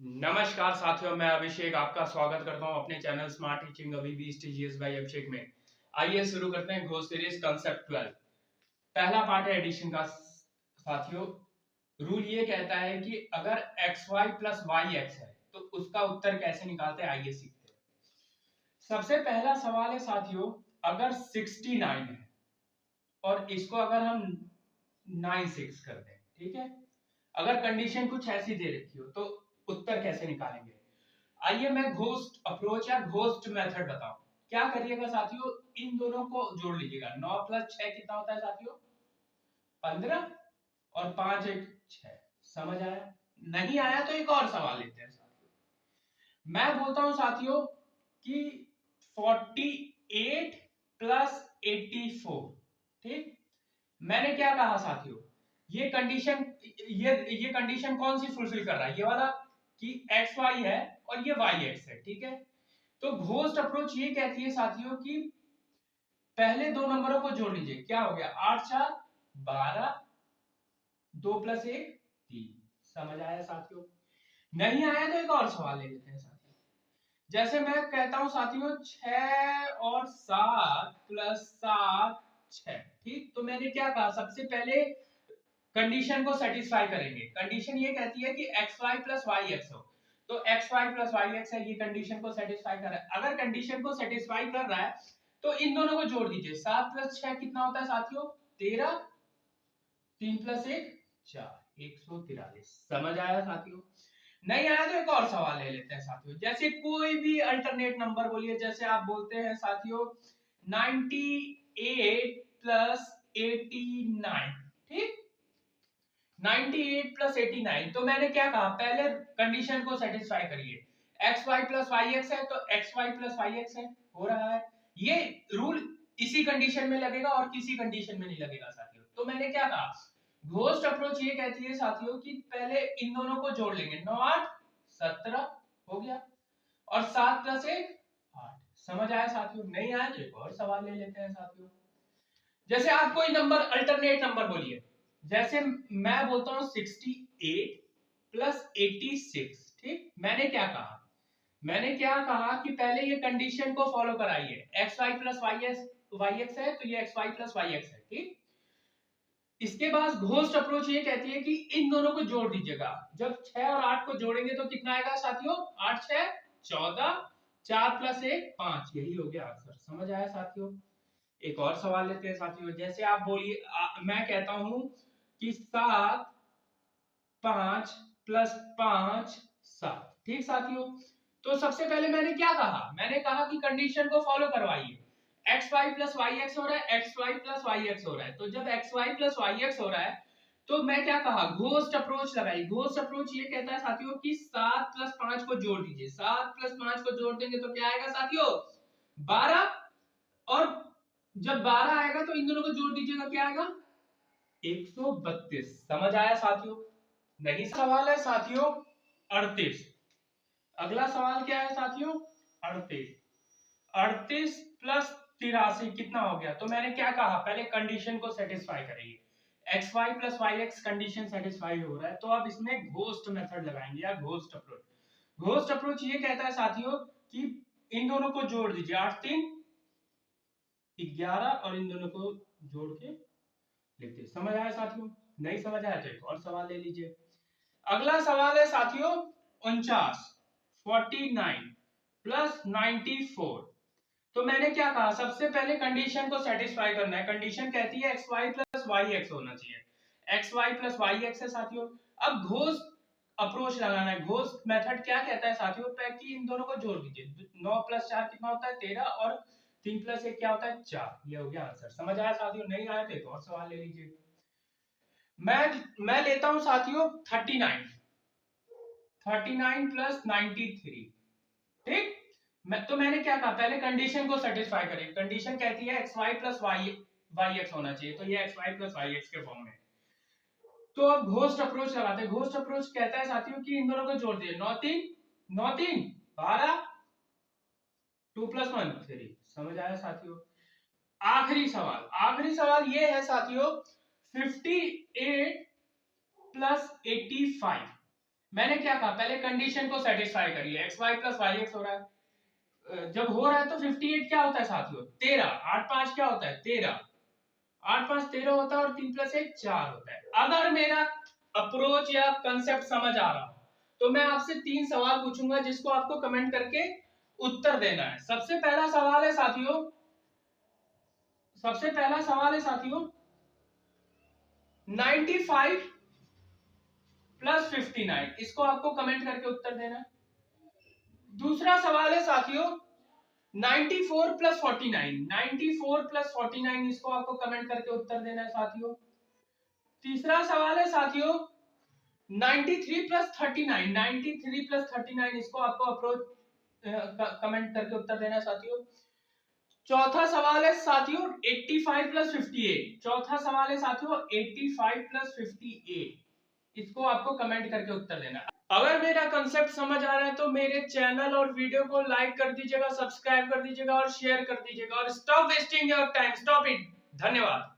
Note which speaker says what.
Speaker 1: नमस्कार साथियों, मैं अभिषेक आपका स्वागत करता हूं अपने चैनल स्मार्ट टीचिंग अभी भी टीजीएस बाय अभिषेक में। आइए शुरू करते हैं घोष सीरीज कंसेप्ट 12। पहला पार्ट है एडिशन का। साथियों, रूल ये कहता है कि अगर xy प्लस yx है तो उसका उत्तर कैसे निकालते हैं, आइए सीखते हैं। सबसे पहला सवाल है साथियों, अगर 69 है और इसको अगर हम 96 कर दें, ठीक है, अगर कंडीशन कुछ ऐसी दे रखी हो तो उत्तर कैसे निकालेंगे। आइए मैं घोस्ट अप्रोच या घोस्ट मेथड बताऊं। क्या करिएगा साथियों, इन दोनों को जोड़ लीजिएगा। 9 + 6 कितना होता है साथियों, 15, और 5 1 6। समझ आया? नहीं आया तो एक और सवाल लेते हैं साथियों। मैं बोलता हूं साथियों कि 48 + 84, ठीक। मैंने क्या कहा साथियों, ये कंडीशन ये कंडीशन कौन सी फुलफिल कर रहा है, ये वाला कि एक्स वाई है और ये वाई एक्स है, ठीक है। तो घोस्ट अप्रोच ये कहती है साथियों कि पहले दो नंबरों को जोड़ लीजिए। क्या हो गया, 8 4 12, 2 + 1 3। समझ आया साथियों? नहीं आया तो एक और सवाल ले लेते हैं साथियों। जैसे मैं कहता हूं साथियों 6 और 7 + 7 6, ठीक। तो मैंने क्या कहा, सबसे पहले कंडीशन को सेटिस्फाई करेंगे। कंडीशन ये कहती है कि xy + yx हो, तो xy + yx है, ये कंडीशन को सेटिस्फाई कर रहा है। अगर कंडीशन को सेटिस्फाई कर रहा है तो इन दोनों को जोड़ दीजिए। 7 + 6 कितना होता है साथियों, 13, 3 + 1 4, 143। समझ आया साथियों? नहीं आया तो एक और सवाल ले लेते हैं साथियों। जैसे कोई भी अल्टरनेट नंबर बोलिए, जैसे आप बोलते हैं साथियों 98 + 89, ठीक। 98 + 89, तो मैंने क्या कहा, पहले कंडीशन को सेटिस्फाई करिए। xy + yx है तो xy + yx है, हो रहा है। ये रूल इसी कंडीशन में लगेगा और किसी कंडीशन में नहीं लगेगा साथियों। तो मैंने क्या कहा, घोस्ट अप्रोच ये कहती है साथियों कि पहले इन दोनों को जोड़ लेंगे। 9 8 17 हो गया, और 7 + 1 8। समझ आया साथियों? नहीं आया तो एक और सवाल ले लेते हैं साथियों। जैसे आप कोई नंबर अल्टरनेट नंबर बोलिए, जैसे मैं बोलता हूं 68 + 86, ठीक। मैंने क्या कहा, कि पहले ये कंडीशन को फॉलो कराइए। xy + yx है तो ये xy + yx है, ठीक। इसके बाद घोस्ट अप्रोच ये कहती है कि इन दोनों को जोड़ दीजिएगा। जब 6 और 8 को जोड़ेंगे तो कितना आएगा साथियों, 8 6 14, 4 + 1 5। यही हो गया आंसर। समझ आया साथियों? एक और सवाल लेते हैं साथियों। जैसे आप बोलिए, मैं कहता हूं कि 7 5 + 5 7, ठीक साथियों। तो सबसे पहले मैंने क्या कहा, मैंने कहा कि कंडीशन को फॉलो करवाइए। xy + yx हो रहा है, xy + yx हो रहा है। तो जब xy + yx हो रहा है तो मैं क्या कहा, घोस्ट अप्रोच लगाई। घोस्ट अप्रोच ये कहता है साथियों कि 7 + 5 को जोड़ दीजिए। 7 + 5 को जोड़ देंगे तो क्या आएगा साथियों, 12, और जब 12 आएगा तो इन दोनों को जोड़ दीजिएगा, क्या आएगा, 132। समझ आया साथियों? नहीं। सवाल है साथियों 38। अगला सवाल क्या है साथियों, 38। 38 + 83 कितना हो गया। तो मैंने क्या कहा, पहले कंडीशन को सेटिस्फाई करेंगे। xy + yx कंडीशन सेटिस्फाई हो रहा है तो अब इसमें घोस्ट मेथड लगाएंगे या घोस्ट अप्रोच। घोस्ट अप्रोच ये कहता है साथियों कि इन दोनों को जोड़ दीजिए। 8 3 11, और इन दोनों को जोड़ के लिखते। समझ आया साथियों? नहीं समझ आया तो एक और सवाल ले लीजिए। अगला सवाल है साथियों 49, 49 + 94। तो मैंने क्या कहा, सबसे पहले कंडीशन को सेटिस्फाई करना है। कंडीशन कहती है xy + yx होना चाहिए। xy + yx है साथियों। अब घोस्ट अप्रोच लगाना है। घोस्ट मेथड क्या कहता है साथियों, कि इन दोनों को जोड़ दीजिए। 9 + 4 कितना होता है, 13, और 3 + 1 क्या होता है, 4। ये हो गया आंसर। समझ आया साथियों? नहीं आया तो एक और सवाल ले लीजिए। मैं लेता हूं साथियों 39 + 93, ठीक। मैंने क्या कहा, पहले कंडीशन को सेटिस्फाई करें। कंडीशन कहती है xy + yx होना चाहिए, तो ये xy + yx के फॉर्म में। तो अब घोस्ट अप्रोच लगाते हैं। घोस्ट अप्रोच कहता है साथियों कि इन दोनों को जोड़ दिए। 9 3 9 3 12, 2 + 1 3। समझ आया साथियों? आखिरी सवाल ये है साथियों 58 + 85। मैंने क्या कहा, पहले कंडीशन को सेटिस्फाई करिए, xy प्लस वाई एक्स हो रहा है, जब हो रहा है तो 58 क्या होता है साथियों, 13, 8 5 क्या होता है 13, 8 5 13 होता है और 3 प्लस 1 4 होता है। अगर मेरा अप्रोच या कंसेप्ट समझ आ रहा हो तो मैं आपसे 3 सवाल पूछूंगा जिसको आपको कमेंट करके उत्तर देना है। सबसे पहला सवाल है साथियों, 95 प्लस 59, इसको आपको कमेंट करके उत्तर देना है। दूसरा सवाल है साथियों 94 प्लस 49, इसको आपको कमेंट करके उत्तर देना है साथियों। तीसरा सवाल है साथियों 93 प्लस 39, इसको आपको अप्रोच कमेंट करके उत्तर देना है साथियों। चौथा सवाल है साथियों 85 प्लस 58, इसको आपको कमेंट करके उत्तर देना है। अगर मेरा कंसेप्ट समझ आ रहा है तो मेरे चैनल और वीडियो को लाइक कर दीजिएगा, सब्सक्राइब कर दीजिएगा और शेयर कर दीजिएगा, और stop wasting your time, stop it. धन्यवाद।